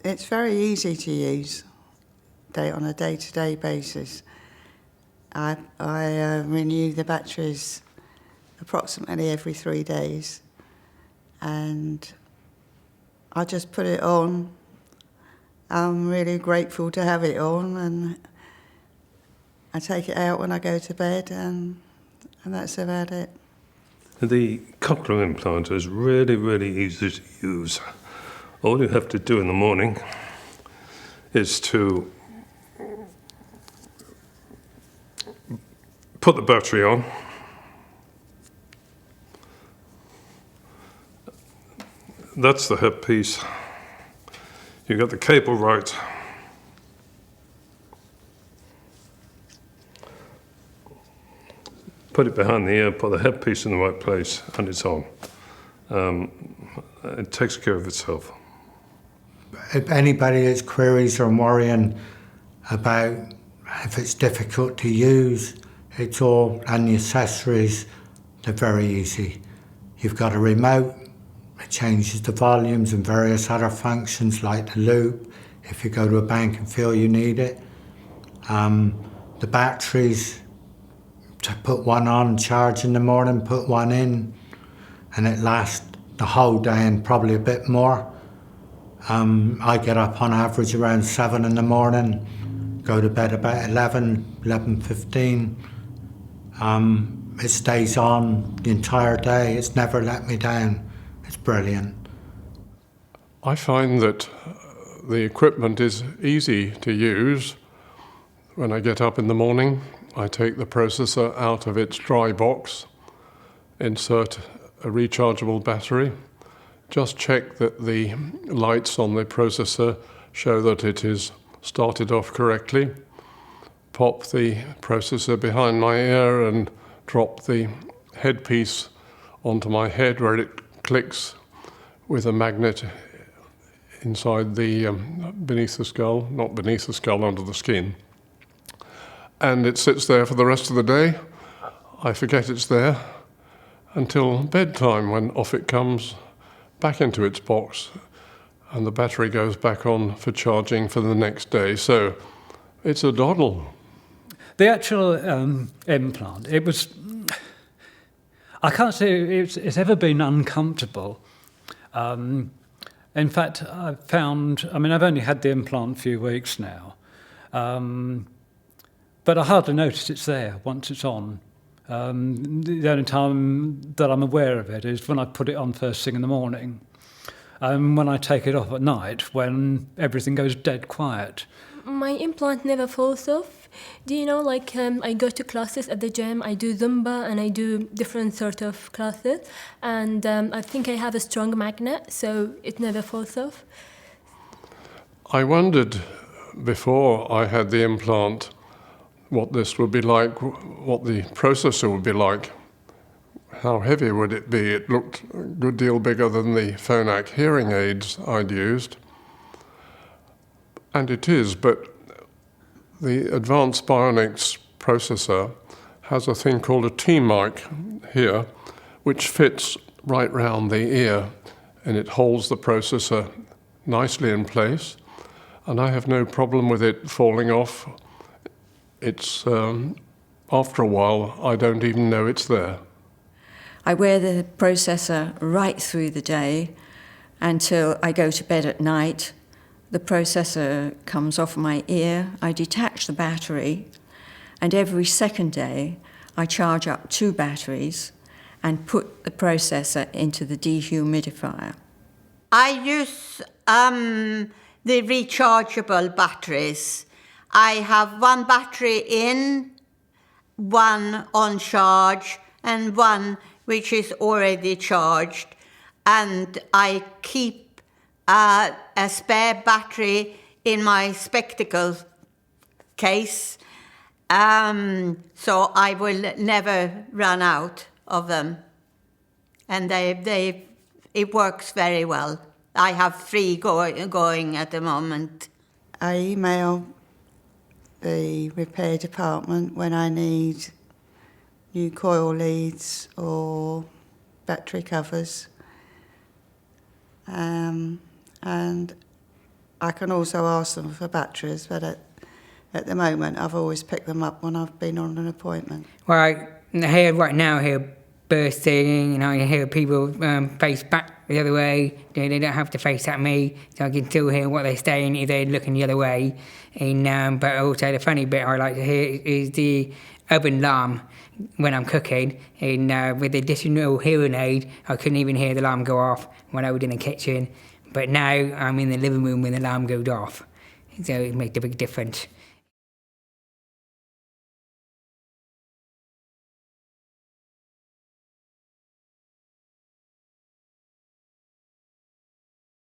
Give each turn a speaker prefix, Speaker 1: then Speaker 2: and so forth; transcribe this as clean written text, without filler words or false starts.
Speaker 1: It's very easy to use on a day-to-day basis. I renew the batteries approximately every 3 days, and I just put it on. I'm really grateful to have it on, and I take it out when I go to bed, and that's about it.
Speaker 2: The Cochlear Implant is really, really easy to use. All you have to do in the morning is to put the battery on, that's the headpiece. You got the cable right. Put it behind the ear, put the headpiece in the right place, and it's on. It takes care of itself.
Speaker 3: If anybody has queries or worrying about if it's difficult to use, it's all, and the accessories, they're very easy. You've got a remote, it changes the volumes and various other functions like the loop, if you go to a bank and feel you need it. The batteries, to put one on, charge in the morning, put one in, and it lasts the whole day and probably a bit more. I get up on average around 7 in the morning, go to bed about 11:15. It stays on the entire day. It's never let me down. It's brilliant.
Speaker 4: I find that the equipment is easy to use. When I get up in the morning, I take the processor out of its dry box, insert a rechargeable battery, just check that the lights on the processor show that it is started off correctly, pop the processor behind my ear and drop the headpiece onto my head where it clicks with a magnet inside the beneath the skull, not beneath the skull, under the skin. And it sits there for the rest of the day. I forget it's there until bedtime, when off it comes back into its box and the battery goes back on for charging for the next day. So it's a doddle.
Speaker 5: The actual implant, I can't say it's ever been uncomfortable. In fact, I've only had the implant a few weeks now, but I hardly notice it's there once it's on. The only time that I'm aware of it is when I put it on first thing in the morning, and when I take it off at night when everything goes dead quiet.
Speaker 6: My implant never falls off. Do you know, I go to classes at the gym, I do Zumba and I do different sort of classes, and I think I have a strong magnet, so it never falls off.
Speaker 4: I wondered before I had the implant what this would be like, what the processor would be like. How heavy would it be? It looked a good deal bigger than the Phonak hearing aids I'd used. And it is, but the Advanced Bionics processor has a thing called a T-mic here, which fits right round the ear, and it holds the processor nicely in place, and I have no problem with it falling off. It's, after a while, I don't even know it's there.
Speaker 7: I wear the processor right through the day until I go to bed at night. The processor comes off my ear, I detach the battery, and every second day I charge up 2 batteries and put the processor into the dehumidifier.
Speaker 8: I use the rechargeable batteries. I have 1 battery in, 1 on charge, and 1 which is already charged. And I keep a spare battery in my spectacle case, so I will never run out of them. And it works very well. I have 3 going at the moment.
Speaker 1: I email the repair department when I need new coil leads or battery covers, and I can also ask them for batteries, but at the moment I've always picked them up when I've been on an appointment.
Speaker 9: Well, I hear right now, I hear bursting, and I hear people face back the other way. They don't have to face at me, so I can still hear what they're saying if they're looking the other way. And but also the funny bit I like to hear is the oven alarm when I'm cooking. And with the additional hearing aid, I couldn't even hear the alarm go off when I was in the kitchen. But now I'm in the living room when the alarm goes off, so it makes a big difference.